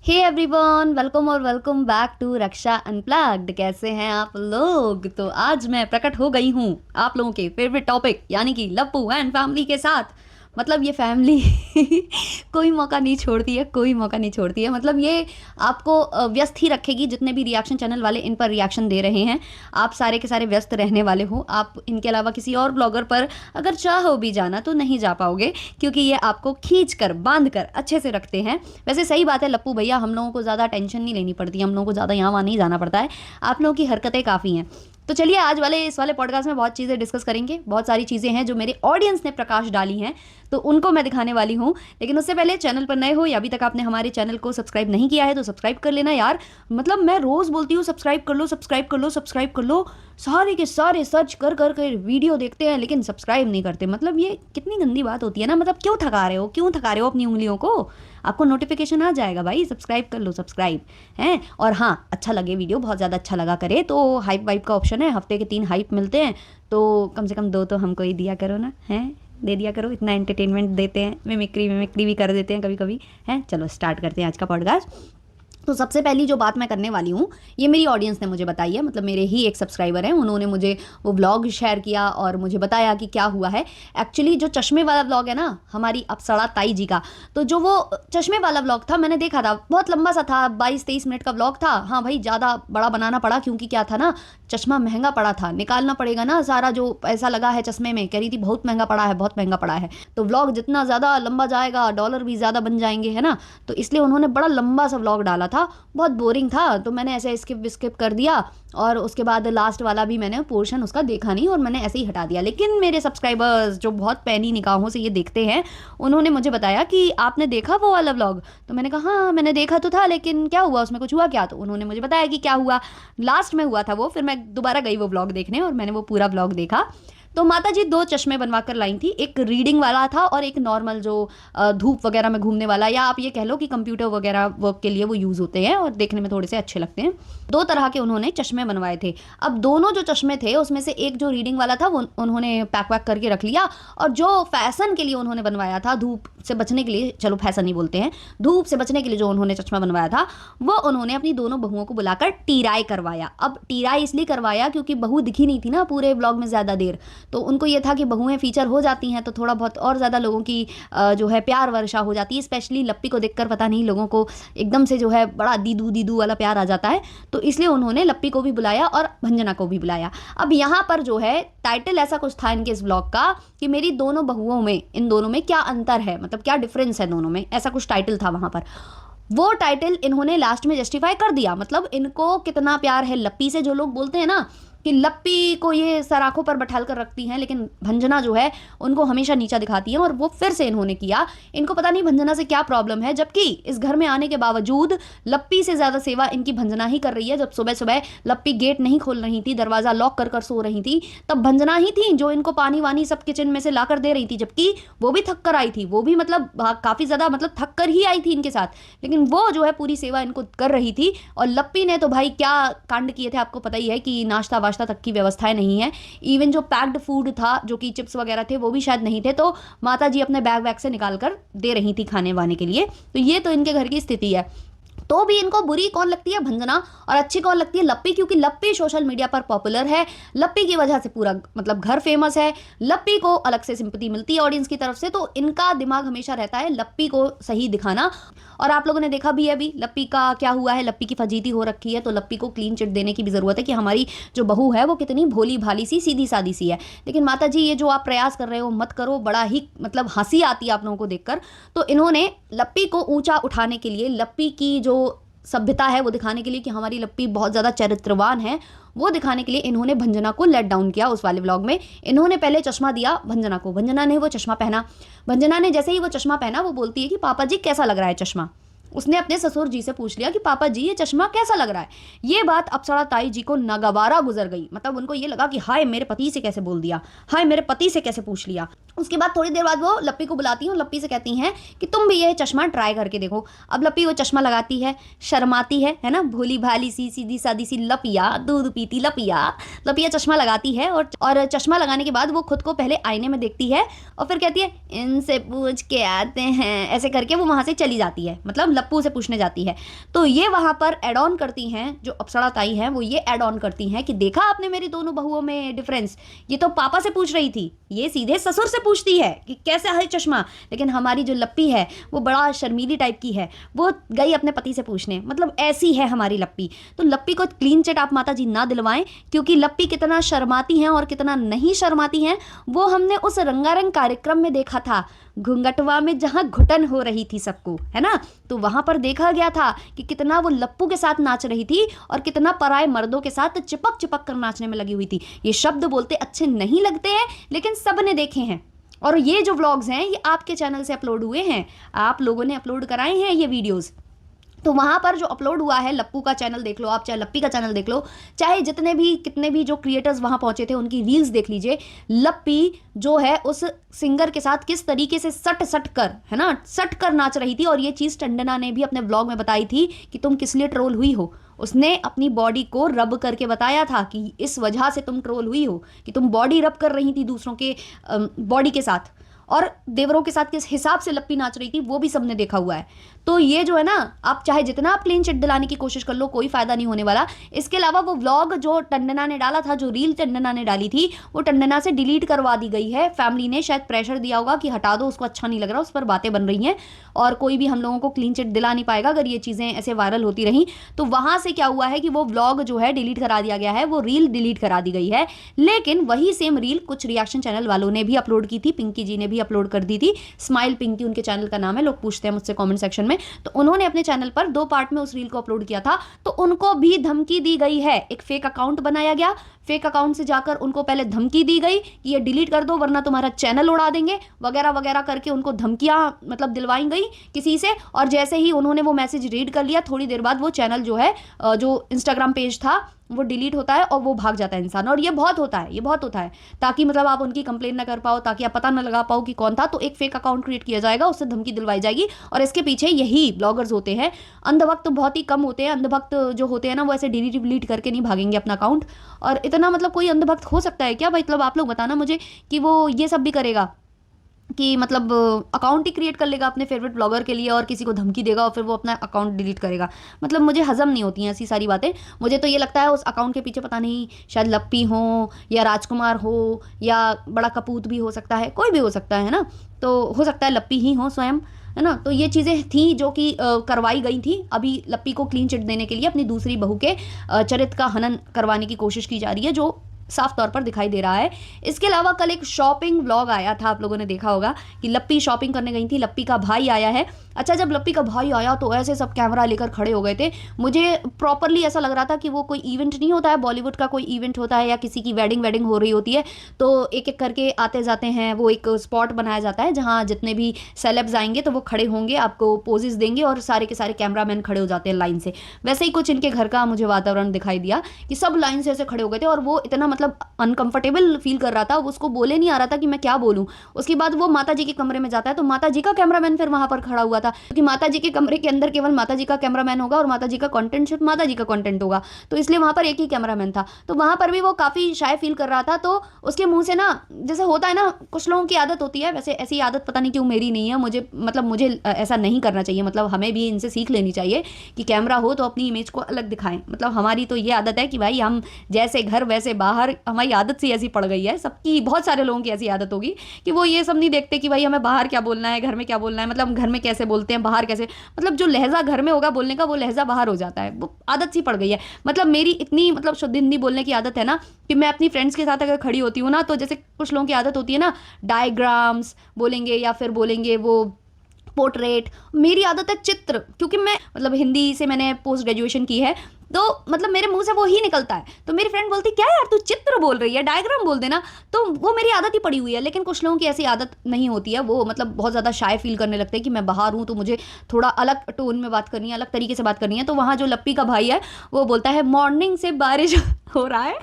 Hey everyone, welcome back to Raksha unplugged. कैसे हैं आप लोग? तो आज मैं प्रकट हो गई हूँ आप लोगों के फेवरेट टॉपिक यानी कि लप्पू एंड फैमिली के साथ। मतलब ये फैमिली कोई मौका नहीं छोड़ती है, कोई मौका नहीं छोड़ती है। मतलब ये आपको व्यस्त ही रखेगी। जितने भी रिएक्शन चैनल वाले इन पर रिएक्शन दे रहे हैं, आप सारे के सारे व्यस्त रहने वाले हो। आप इनके अलावा किसी और ब्लॉगर पर अगर चाहो भी जाना तो नहीं जा पाओगे, क्योंकि ये आपको खींच कर बांध कर अच्छे से रखते हैं। वैसे सही बात है लप्पू भैया, हम लोगों को ज़्यादा टेंशन नहीं लेनी पड़ती, हम लोगों को ज़्यादा यहाँ वहाँ नहीं जाना पड़ता है। आप लोगों की हरकतें काफ़ी हैं। तो चलिए आज वाले इस वाले पॉडकास्ट में बहुत चीज़ें डिस्कस करेंगे। बहुत सारी चीज़ें हैं जो मेरे ऑडियंस ने प्रकाश डाली हैं, तो उनको मैं दिखाने वाली हूँ। लेकिन उससे पहले चैनल पर नए हो या अभी तक आपने हमारे चैनल को सब्सक्राइब नहीं किया है तो सब्सक्राइब कर लेना यार। मतलब मैं रोज़ बोलती हूँ सब्सक्राइब कर लो, सब्सक्राइब कर लो, सब्सक्राइब कर लो। सारे के सारे सर्च कर कर कर वीडियो देखते हैं लेकिन सब्सक्राइब नहीं करते। मतलब ये कितनी गंदी बात होती है ना। मतलब क्यों थका रहे हो, क्यों थका रहे हो अपनी उंगलियों को? आपको नोटिफिकेशन आ जाएगा भाई, सब्सक्राइब कर लो, सब्सक्राइब हैं। और हाँ, अच्छा लगे वीडियो, बहुत ज़्यादा अच्छा लगा करे तो हाइप वाइप का ऑप्शन है, हफ्ते के 3 हाइप मिलते हैं, तो कम से कम 2 तो हमको ही दिया करो ना, हैं दे दिया करो। इतना एंटरटेनमेंट देते हैं, मिमिक्री भी कर देते हैं कभी कभी, हैं। चलो स्टार्ट करते हैं आज का पॉडकास्ट। तो सबसे पहली जो बात मैं करने वाली हूँ, ये मेरी ऑडियंस ने मुझे बताई है। मतलब मेरे ही एक सब्सक्राइबर हैं, उन्होंने मुझे वो व्लॉग शेयर किया और मुझे बताया कि क्या हुआ है। एक्चुअली जो चश्मे वाला व्लॉग है ना हमारी अप्सरा ताई जी का, तो जो वो चश्मे वाला व्लॉग था मैंने देखा था, बहुत लंबा सा था, 22-23 मिनट का व्लॉग था। हाँ भाई, ज़्यादा बड़ा बनाना पड़ा क्योंकि क्या था ना, चश्मा महंगा पड़ा था, निकालना पड़ेगा ना सारा जो पैसा लगा है चश्मे में। कह रही थी बहुत महंगा पड़ा है, बहुत महंगा पड़ा है। तो व्लॉग जितना ज़्यादा लंबा जाएगा डॉलर भी ज़्यादा बन जाएंगे, है ना। तो इसलिए उन्होंने बड़ा लंबा सा व्लॉग डाला था, बहुत बोरिंग था, तो मैंने ऐसे स्किप कर दिया। और उसके बाद लास्ट वाला भी मैंने पोर्शन उसका देखा नहीं और मैंने ऐसे ही हटा दिया। लेकिन मेरे सब्सक्राइबर्स जो बहुत पैनी निगाहों से ये देखते हैं, उन्होंने मुझे बताया कि आपने देखा वो वाला व्लॉग? तो मैंने कहा हाँ मैंने देखा तो था, लेकिन क्या हुआ उसमें, कुछ हुआ क्या? तो उन्होंने मुझे बताया कि क्या हुआ, लास्ट में हुआ था वो। फिर मैं दोबारा गई वो व्लॉग देखने और मैंने वो पूरा व्लॉग देखा। तो माता जी 2 चश्मे बनवा कर लाई थी, एक रीडिंग वाला था और एक नॉर्मल जो धूप वगैरह में घूमने वाला, या आप ये कह लो कि कंप्यूटर वगैरह वर्क के लिए वो यूज़ होते हैं और देखने में थोड़े से अच्छे लगते हैं। 2 तरह के उन्होंने चश्मे बनवाए थे। अब दोनों जो चश्मे थे उसमें से एक जो रीडिंग वाला था वो उन्होंने पैक वैक करके रख लिया, और जो फैशन के लिए उन्होंने बनवाया था, धूप से बचने के लिए, चलो फैशन ही बोलते हैं, धूप से बचने के लिए जो उन्होंने चश्मा बनवाया था, वो उन्होंने अपनी दोनों बहुओं को बुलाकर टीराई करवाया। अब टीराई इसलिए करवाया क्योंकि बहू दिखी नहीं थी ना पूरे ब्लॉग में ज़्यादा देर, तो उनको ये था कि बहुएं फीचर हो जाती हैं तो थोड़ा बहुत और ज़्यादा लोगों की जो है प्यार वर्षा हो जाती है। स्पेशली लप्पी को देखकर पता नहीं लोगों को एकदम से जो है बड़ा दीदू दीदू वाला प्यार आ जाता है, तो इसलिए उन्होंने लप्पी को भी बुलाया और भंजना को भी बुलाया। अब यहाँ पर जो है टाइटल ऐसा कुछ था इनके इस ब्लॉग का कि मेरी दोनों बहुओं में, इन दोनों में क्या अंतर है, मतलब क्या डिफरेंस है दोनों में, ऐसा कुछ टाइटल था वहाँ पर। वो टाइटल इन्होंने लास्ट में जस्टिफाई कर दिया। मतलब इनको कितना प्यार है लप्पी से, जो लोग बोलते हैं ना कि लप्पी को ये सराखों पर बैठाल कर रखती हैं लेकिन भंजना जो है उनको हमेशा नीचा दिखाती है, और वो फिर से इन्होंने किया। इनको पता नहीं भंजना से क्या प्रॉब्लम है, जबकि इस घर में आने के बावजूद लप्पी से ज़्यादा सेवा इनकी भंजना ही कर रही है। जब सुबह सुबह लप्पी गेट नहीं खोल रही थी, दरवाज़ा लॉक कर कर सो रही थी, तब भंजना ही थी जो इनको पानी वानी सब किचन में से ला कर दे रही थी, जबकि वो भी थक कर आई थी, वो भी मतलब काफ़ी ज़्यादा मतलब थक कर ही आई थी इनके साथ, लेकिन वो जो है पूरी सेवा इनको कर रही थी। और लप्पी ने तो भाई क्या कांड किए थे आपको पता ही है कि नाश्ता वाश्ता तक की व्यवस्थाएं नहीं है। इवन जो पैक्ड फूड था, जो कि चिप्स वगैरह थे, वो भी शायद नहीं थे, तो माता जी अपने बैग वैग से निकाल कर दे रही थी खाने वाने के लिए। तो ये तो इनके घर की स्थिति है। तो भी इनको बुरी कौन लगती है, भंजना, और अच्छी कौन लगती है, लप्पी, क्योंकि लप्पी सोशल मीडिया पर पॉपुलर है। लप्पी की वजह से पूरा मतलब घर फेमस है, लप्पी को अलग से सिंपैथी मिलती है ऑडियंस की तरफ से, तो इनका दिमाग हमेशा रहता है लप्पी को सही दिखाना। और आप लोगों ने देखा भी है अभी लप्पी का क्या हुआ है, लप्पी की फजीती हो रखी है, तो लप्पी को क्लीन चिट देने की भी ज़रूरत है कि हमारी जो बहू है वो कितनी भोली भाली सी सीधी सादी सी है। लेकिन माता जी ये जो आप प्रयास कर रहे हो मत करो, बड़ा ही मतलब हंसी आती है आप लोगों को देखकर। तो इन्होंने लप्पी को ऊंचा उठाने के लिए, लप्पी की जो सभ्यता है वो दिखाने के लिए कि हमारी लप्पी बहुत ज़्यादा चरित्रवान है, वो दिखाने के लिए इन्होंने भंजना को लेट डाउन किया। उस वाले व्लॉग में इन्होंने पहले चश्मा दिया भंजना को, भंजना ने वो चश्मा पहना। भंजना ने जैसे ही वो चश्मा पहना वो बोलती है कि पापा जी कैसा लग रहा है चश्मा। उसने अपने ससुर जी से पूछ लिया कि पापा जी ये चश्मा कैसा लग रहा है। ये बात अप्सरा ताई जी को नागवारा गुजर गई। मतलब उनको ये लगा कि हाय मेरे पति से कैसे बोल दिया, हाय मेरे पति से कैसे पूछ लिया। उसके बाद थोड़ी देर बाद वो लप्पी को बुलाती हैं और लप्पी से कहती हैं कि तुम भी ये चश्मा ट्राई करके देखो। अब लप्पी वो चश्मा लगाती है, शर्माती है ना, भोली भाली सी सीधी सादी सी लपिया, दूध पीती लपिया। लपिया चश्मा लगाती है और चश्मा लगाने के बाद वो खुद को पहले आईने में देखती है और फिर कहती है इनसे पूछ के आते हैं, ऐसे करके वो वहाँ से चली जाती है, मतलब लप्पू से पूछने जाती है। तो ये वहाँ पर एड ऑन करती हैं, जो अप्सरा ताई हैं वो ये एड ऑन करती हैं कि देखा आपने मेरी दोनों बहुओं में डिफरेंस, ये तो पापा से पूछ रही थी, ये सीधे ससुर से पूछती है कि कैसे है चश्मा। लेकिन हमारी जो लप्पी है वो बड़ा शर्मीली टाइप की है, वो गई अपने पति से पूछने, मतलब ऐसी है हमारी लप्पी। तो लप्पी को क्लीन चिट आप माता जी ना दिलवाएं, क्योंकि लप्पी कितना शर्माती हैं और कितना नहीं शर्माती हैं वो हमने उस रंगारंग कार्यक्रम में देखा था, घूंघटवा में, जहां घुटन हो रही थी सबको, है ना। तो वहां पर देखा गया था कि कितना वो लप्पू के साथ नाच रही थी और कितना पराए मर्दों के साथ चिपक चिपक कर नाचने में लगी हुई थी। ये शब्द बोलते अच्छे नहीं लगते हैं, लेकिन सब ने देखे हैं। और ये जो व्लॉग्स हैं ये आपके चैनल से अपलोड हुए हैं, आप लोगों ने अपलोड कराए हैं ये वीडियोस। तो वहाँ पर जो अपलोड हुआ है, लप्पू का चैनल देख लो आप, चाहे लप्पी का चैनल देख लो, चाहे कितने भी जो क्रिएटर्स वहाँ पहुँचे थे उनकी रील्स देख लीजिए। लप्पी जो है उस सिंगर के साथ किस तरीके से सट कर, है ना, सट कर नाच रही थी। और ये चीज़ टंडना ने भी अपने ब्लॉग में बताई थी कि तुम किस लिए ट्रोल हुई हो। उसने अपनी बॉडी को रब करके बताया था कि इस वजह से तुम ट्रोल हुई हो, कि तुम बॉडी रब कर रही थी दूसरों के बॉडी के साथ, और देवरों के साथ किस हिसाब से लप्पी नाच रही थी वो भी सबने देखा हुआ है। तो ये जो है ना, आप चाहे जितना आप क्लीन चिट दिलाने की कोशिश कर लो, कोई फायदा नहीं होने वाला। इसके अलावा वो व्लॉग जो टंडना ने डाला था, जो रील टंडना ने डाली थी, वो टंडना से डिलीट करवा दी गई है। फैमिली ने शायद प्रेशर दिया होगा कि हटा दो, उसको अच्छा नहीं लग रहा, उस पर बातें बन रही हैं और कोई भी हम लोगों को क्लीन चिट दिला नहीं पाएगा अगर ये चीज़ें ऐसे वायरल होती रहीं। तो वहाँ से क्या हुआ है कि वो व्लॉग जो है डिलीट करा दिया गया है, वो रील डिलीट करा दी गई है। लेकिन वही सेम रील कुछ रिएक्शन चैनल वालों ने भी अपलोड की थी, पिंकी जी ने भी अपलोड कर दी थी, स्माइल पिंकी उनके चैनल का नाम है, लोग पूछते हैं मुझसे कमेंट सेक्शन में। तो उन्होंने अपने चैनल पर 2 पार्ट में उस रील को अपलोड किया था। तो उनको भी धमकी दी गई है, एक फेक अकाउंट बनाया गया, फेक अकाउंट से जाकर उनको पहले धमकी दी गई कि ये डिलीट कर दो वरना तुम्हारा चैनल उड़ा देंगे, वगैरह वगैरह करके उनको धमकियां मतलब दिलवाई गई किसी से। और जैसे ही उन्होंने वो मैसेज रीड कर लिया, थोड़ी देर बाद वो चैनल जो है, जो इंस्टाग्राम पेज था, वो डिलीट होता है और वो भाग जाता है इंसान। और ये बहुत होता है, ये बहुत होता है, ताकि मतलब आप उनकी कंप्लेन ना कर पाओ, ताकि आप पता ना लगा पाओ कि कौन था। तो एक फेक अकाउंट क्रिएट किया जाएगा, उससे धमकी दिलवाई जाएगी। और इसके पीछे यही ब्लॉगर्स होते हैं। अंधभक्त बहुत ही कम होते हैं, अंधभक्त जो होते हैं ना वो ऐसे डिलीट करके नहीं भागेंगे अपना अकाउंट। और इतना मतलब कोई अंधभक्त हो सकता है क्या भाई? मतलब आप लोग बताना मुझे कि वो ये सब भी करेगा कि मतलब अकाउंट ही क्रिएट कर लेगा अपने फेवरेट ब्लॉगर के लिए और किसी को धमकी देगा और फिर वो अपना अकाउंट डिलीट करेगा। मतलब मुझे हजम नहीं होती हैं ऐसी सारी बातें। मुझे तो ये लगता है उस अकाउंट के पीछे पता नहीं शायद लप्पी हो या राजकुमार हो या बड़ा कपूत भी हो सकता है, कोई भी हो सकता है ना। तो हो सकता है लप्पी ही हो स्वयं, है ना। तो ये चीज़ें थी जो कि करवाई गई थी। अभी लप्पी को क्लीन चिट देने के लिए अपनी दूसरी बहू के चरित्र का हनन करवाने की कोशिश की जा रही है, जो साफ तौर पर दिखाई दे रहा है। इसके अलावा कल एक शॉपिंग व्लॉग आया था, आप लोगों ने देखा होगा कि लप्पी शॉपिंग करने गई थी, लप्पी का भाई आया है। अच्छा, जब लप्पी का भाई आया तो ऐसे सब कैमरा लेकर खड़े हो गए थे। मुझे प्रॉपरली ऐसा लग रहा था कि वो कोई इवेंट नहीं होता है, बॉलीवुड का कोई इवेंट होता है या किसी की वेडिंग हो रही होती है, तो एक एक करके आते जाते हैं, वो एक स्पॉट बनाया जाता है जहाँ जितने भी सेलेब्स आएंगे तो वो खड़े होंगे, आपको पोजेस देंगे और सारे के सारे कैमरामैन खड़े हो जाते हैं लाइन से। वैसे ही कुछ इनके घर का मुझे वातावरण दिखाई दिया कि सब लाइन से ऐसे खड़े हो गए थे और वो इतना मतलब अनकंफर्टेबल फील कर रहा था, उसको बोले नहीं आ रहा था कि मैं क्या बोलूँ। उसके बाद वो माता जी के कमरे में जाता है तो माता जी का कैमरामैन फिर वहाँ पर खड़ा हुआ था, क्योंकि माता जी के कमरे के अंदर केवल माता जी का कैमरामैन होगा और माता जी का कंटेंट सिर्फ माता जी का कंटेंट होगा, तो इसलिए वहाँ पर एक ही कैमरामैन था। तो वहाँ पर भी वो काफ़ी शाय फील कर रहा था। तो उसके मुंह से ना, जैसे होता है ना, कुछ लोगों की आदत होती है, वैसे ऐसी आदत पता नहीं क्यों मेरी नहीं है, मुझे ऐसा नहीं करना चाहिए। मतलब हमें भी इनसे सीख लेनी चाहिए कि कैमरा हो तो अपनी इमेज को अलग दिखाएं। मतलब हमारी तो ये आदत है कि भाई हम जैसे घर वैसे बाहर, हमारी आदत सी ऐसी पड़ गई है। सबकी, बहुत सारे लोगों की ऐसी आदत होगी कि वो ये सब नहीं देखते कि भाई हमें बाहर क्या बोलना है, घर में क्या बोलना है, मतलब घर में कैसे बोलते हैं, बाहर कैसे, मतलब जो लहजा घर में होगा बोलने का वो लहजा बाहर हो जाता है। वो आदत सी पड़ गई है। मतलब मेरी इतनी मतलब शुद्ध हिंदी बोलने की आदत है ना कि मैं अपनी फ्रेंड्स के साथ अगर खड़ी होती हूँ ना, तो जैसे कुछ लोगों की आदत होती है ना, डायग्राम्स बोलेंगे या फिर बोलेंगे वो पोर्ट्रेट, मेरी आदत है चित्र। क्योंकि मैं मतलब हिंदी से मैंने पोस्ट ग्रेजुएशन की है, तो मतलब मेरे मुंह से वो ही निकलता है। तो मेरी फ्रेंड बोलती क्या यार तू चित्र बोल रही है, डायग्राम बोल देना। तो वो मेरी आदत ही पड़ी हुई है। लेकिन कुछ लोगों की ऐसी आदत नहीं होती है, वो मतलब बहुत ज़्यादा शाय फील करने लगते हैं कि मैं बाहर हूँ तो मुझे थोड़ा अलग टोन में बात करनी है, अलग तरीके से बात करनी है। तो वहाँ जो लप्पी का भाई है वो बोलता है मॉर्निंग से बारिश हो रहा है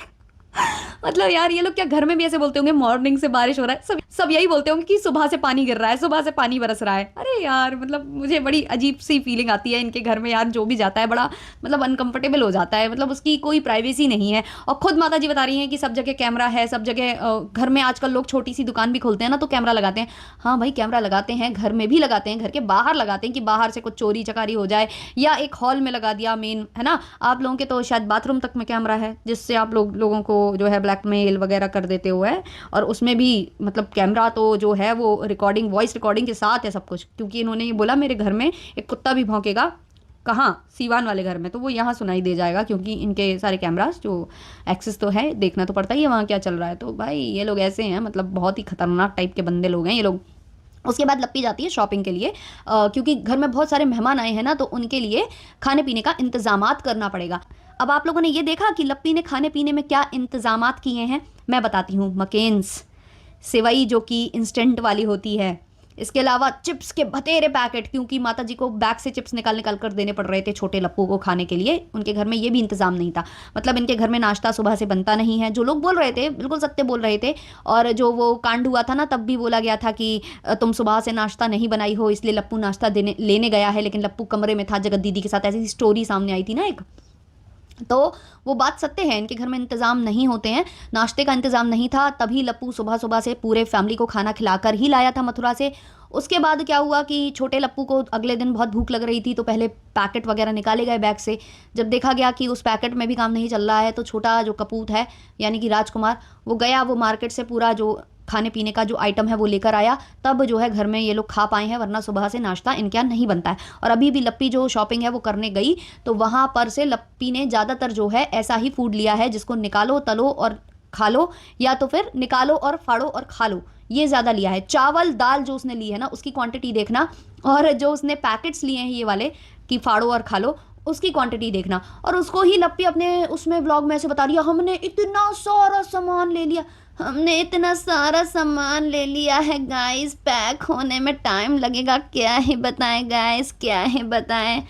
मतलब यार ये लोग क्या घर में भी ऐसे बोलते होंगे मॉर्निंग से बारिश हो रहा है, सब यही बोलते होंगे कि सुबह से पानी गिर रहा है, सुबह से पानी बरस रहा है। अरे यार मतलब मुझे बड़ी अजीब सी फीलिंग आती है इनके घर में यार, जो भी जाता है बड़ा मतलब अनकंफर्टेबल हो जाता है, मतलब उसकी कोई प्राइवेसी नहीं है। और खुद माता जी बता रही हैं कि सब जगह कैमरा है, सब जगह घर में आजकल लोग छोटी सी दुकान भी खोलते हैं ना तो कैमरा लगाते हैं। हाँ भाई कैमरा लगाते हैं, घर में भी लगाते हैं, घर के बाहर लगाते हैं कि बाहर से कुछ चोरी चकारी हो जाए, या एक हॉल में लगा दिया मेन, है ना। आप लोगों के तो शायद बाथरूम तक में कैमरा है जिससे आप लोगों को जो है ब्लैकमेल वगैरह कर देते हुए है। और उसमें भी मतलब कैमरा तो जो है वो रिकॉर्डिंग, वॉइस रिकॉर्डिंग के साथ है सब कुछ, क्योंकि इन्होंने ये बोला मेरे घर में एक कुत्ता भी भौंकेगा, कहाँ, सीवान वाले घर में, तो वो यहाँ सुनाई दे जाएगा, क्योंकि इनके सारे कैमरास जो एक्सेस तो है, देखना तो पड़ता ही है वहाँ क्या चल रहा है। तो भाई ये लोग ऐसे हैं, मतलब बहुत ही खतरनाक टाइप के बंदे लोग हैं ये लोग। उसके बाद लप्पी जाती है शॉपिंग के लिए, क्योंकि घर में बहुत सारे मेहमान आए हैं ना, तो उनके लिए खाने पीने का इंतजामात करना पड़ेगा। अब आप लोगों ने ये देखा कि लप्पी ने खाने पीने में क्या इंतजामात किए हैं, मैं बताती हूँ। मकेन्स, सेवई जो कि इंस्टेंट वाली होती है, इसके अलावा चिप्स के बतेरे पैकेट, क्योंकि माता जी को बैग से चिप्स निकाल निकाल कर देने पड़ रहे थे छोटे लप्पू को खाने के लिए, उनके घर में ये भी इंतजाम नहीं था। मतलब इनके घर में नाश्ता सुबह से बनता नहीं है, जो लोग बोल रहे थे बिल्कुल सत्य बोल रहे थे। और जो वो कांड हुआ था ना तब भी बोला गया था कि तुम सुबह से नाश्ता नहीं बनाई हो इसलिए लप्पू नाश्ता लेने गया है, लेकिन लप्पू कमरे में था जगत दीदी के साथ, ऐसी स्टोरी सामने आई थी ना एक। तो वो बात सत्य है, इनके घर में इंतज़ाम नहीं होते हैं, नाश्ते का इंतज़ाम नहीं था, तभी लप्पू सुबह सुबह से पूरे फैमिली को खाना खिलाकर ही लाया था मथुरा से। उसके बाद क्या हुआ कि छोटे लप्पू को अगले दिन बहुत भूख लग रही थी, तो पहले पैकेट वगैरह निकाले गए बैग से। जब देखा गया कि उस पैकेट में भी काम नहीं चल रहा है, तो छोटा जो कपूत है यानी कि राजकुमार, वो गया, वो मार्केट से पूरा जो खाने पीने का जो आइटम है वो लेकर आया, तब जो है घर में ये लोग खा पाए हैं, वरना सुबह से नाश्ता इनके यहाँ नहीं बनता है। और अभी भी लप्पी जो शॉपिंग है वो करने गई, तो वहाँ पर से लप्पी ने ज़्यादातर जो है ऐसा ही फूड लिया है जिसको निकालो, तलो और खा लो, या तो फिर निकालो और फाड़ो और खा लो, ये ज़्यादा लिया है। चावल दाल जो उसने ली है ना उसकी क्वांटिटी देखना, और जो उसने पैकेट्स लिए हैं ये वाले कि फाड़ो और खा लो, उसकी क्वांटिटी देखना। और उसको ही लप्पी अपने उसमें व्लॉग में ऐसे बता रही है, हमने इतना सारा सामान ले लिया, हमने इतना सारा सामान ले लिया है गाइस, पैक होने में टाइम लगेगा, क्या ही बताएं गाइस, क्या ही बताएं,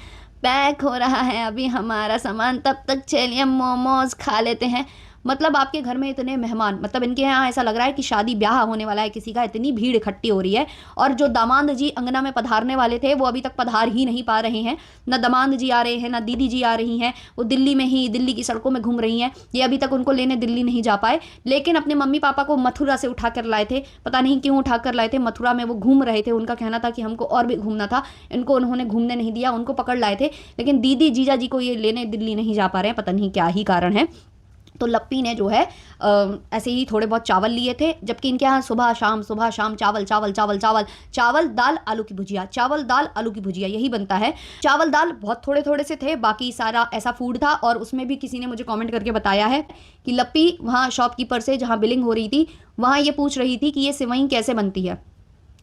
पैक हो रहा है अभी हमारा सामान, तब तक चलिए मोमोज खा लेते हैं। मतलब आपके घर में इतने मेहमान, मतलब इनके यहाँ ऐसा लग रहा है कि शादी ब्याह होने वाला है किसी का, इतनी भीड़ इकट्ठी हो रही है। और जो दामाद जी अंगना में पधारने वाले थे वो अभी तक पधार ही नहीं पा रहे हैं, ना दामाद जी आ रहे हैं ना दीदी जी आ रही हैं, वो दिल्ली में ही, दिल्ली की सड़कों में घूम रही हैं, ये अभी तक उनको लेने दिल्ली नहीं जा पाए। लेकिन अपने मम्मी पापा को मथुरा से उठा कर लाए थे, पता नहीं क्यों उठा कर लाए थे, मथुरा में वो घूम रहे थे, उनका कहना था कि हमको और भी घूमना था, इनको उन्होंने घूमने नहीं दिया, उनको पकड़ लाए थे। लेकिन दीदी जीजा जी को ये लेने दिल्ली नहीं जा पा रहे हैं, पता नहीं क्या ही कारण है। तो लप्पी ने जो है ऐसे ही थोड़े बहुत चावल लिए थे, जबकि इनके यहाँ सुबह शाम चावल चावल चावल चावल चावल दाल आलू की भुजिया, चावल दाल आलू की भुजिया, यही बनता है। चावल दाल बहुत थोड़े थोड़े से थे, बाकी सारा ऐसा फूड था। और उसमें भी किसी ने मुझे कमेंट करके बताया है कि लप्पी वहाँ शॉपकीपर से जहाँ बिलिंग हो रही थी वहाँ ये पूछ रही थी कि ये सिवई कैसे बनती है।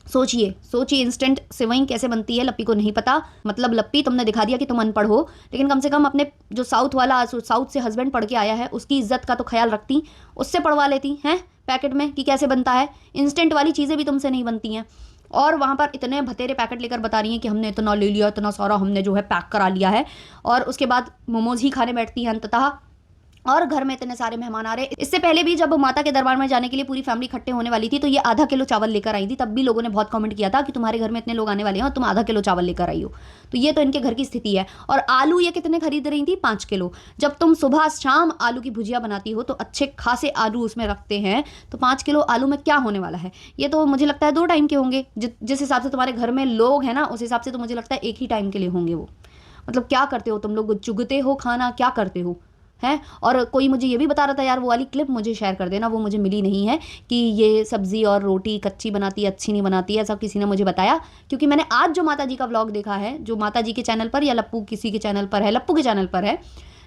सोचिए इंस्टेंट सेवई कैसे बनती है, लप्पी को नहीं पता। मतलब लप्पी तुमने दिखा दिया कि तुम अनपढ़ हो, लेकिन कम से कम अपने जो साउथ से हस्बैंड पढ़ के आया है उसकी इज्जत का तो ख्याल रखती, उससे पढ़वा लेती हैं पैकेट में कि कैसे बनता है। इंस्टेंट वाली चीज़ें भी तुमसे नहीं बनती हैं। और वहाँ पर इतने भतेरे पैकेट लेकर बता रही हैं कि हमने इतना ले लिया, इतना सारा हमने जो है पैक करा लिया है, और उसके बाद मोमोज ही खाने बैठती हैं अंततः। और घर में इतने सारे मेहमान आ रहे। इससे पहले भी जब माता के दरबार में जाने के लिए पूरी फैमिली इकट्ठे होने वाली थी, तो ये आधा किलो चावल लेकर आई थी, तब भी लोगों ने बहुत कमेंट किया था कि तुम्हारे घर में इतने लोग आने वाले हैं और तुम आधा किलो चावल लेकर आई हो। तो ये तो इनके घर की स्थिति है। और आलू ये कितने खरीद रही थी, 5 किलो। जब तुम सुबह शाम आलू की भुजिया बनाती हो तो अच्छे खासे आलू उसमें रखते हैं, तो 5 किलो आलू में क्या होने वाला है। ये तो मुझे लगता है 2 टाइम के होंगे, जिस हिसाब से तुम्हारे घर में लोग हैं ना उस हिसाब से तो मुझे लगता है 1 ही टाइम के लिए होंगे वो। मतलब क्या करते हो तुम लोग, चुगते हो खाना, क्या करते हो हैं। और कोई मुझे ये भी बता रहा था यार, वो वाली क्लिप मुझे शेयर कर देना, वो मुझे मिली नहीं है, कि ये सब्जी और रोटी कच्ची बनाती है, अच्छी नहीं बनाती है, सब किसी ने मुझे बताया। क्योंकि मैंने आज जो माता जी का व्लॉग देखा है, जो माता जी के चैनल पर या लप्पू किसी के चैनल पर है, लप्पू के चैनल पर है,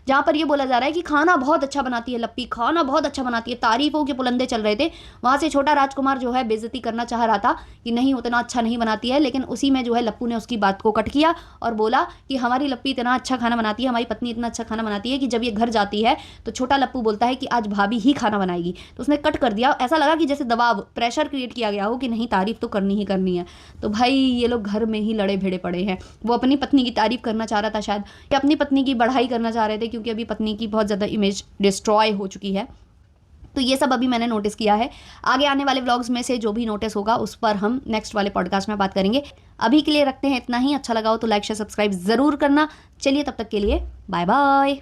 जहाँ पर ये बोला जा रहा है कि खाना बहुत अच्छा बनाती है लप्पी, खाना बहुत अच्छा बनाती है, तारीफों के पुलंदे चल रहे थे। वहाँ से छोटा राजकुमार जो है बेइज्जती करना चाह रहा था कि नहीं उतना अच्छा नहीं बनाती है, लेकिन उसी में जो है लप्पू ने उसकी बात को कट किया और बोला कि हमारी लप्पी इतना अच्छा खाना बनाती है, हमारी पत्नी इतना अच्छा खाना बनाती है कि जब ये घर जाती है तो छोटा लप्पू बोलता है कि आज भाभी ही खाना बनाएगी। तो उसने कट कर दिया, ऐसा लगा कि जैसे दबाव, प्रेशर क्रिएट किया गया हो कि नहीं तारीफ तो करनी ही करनी है। तो भाई ये लोग घर में ही लड़े भिड़े पड़े हैं। वो अपनी पत्नी की तारीफ करना चाह रहा था शायद, या अपनी पत्नी की बढ़ाई करना चाह रहे थे, क्योंकि अभी पत्नी की बहुत ज़्यादा इमेज डिस्ट्रॉय हो चुकी है। तो ये सब अभी मैंने नोटिस किया है। आगे आने वाले व्लॉग्स में से जो भी नोटिस होगा उस पर हम नेक्स्ट वाले पॉडकास्ट में बात करेंगे। अभी के लिए रखते हैं इतना ही। अच्छा लगा हो तो लाइक शेयर सब्सक्राइब ज़रूर करना। चलिए तब तक के लिए बाय बाय।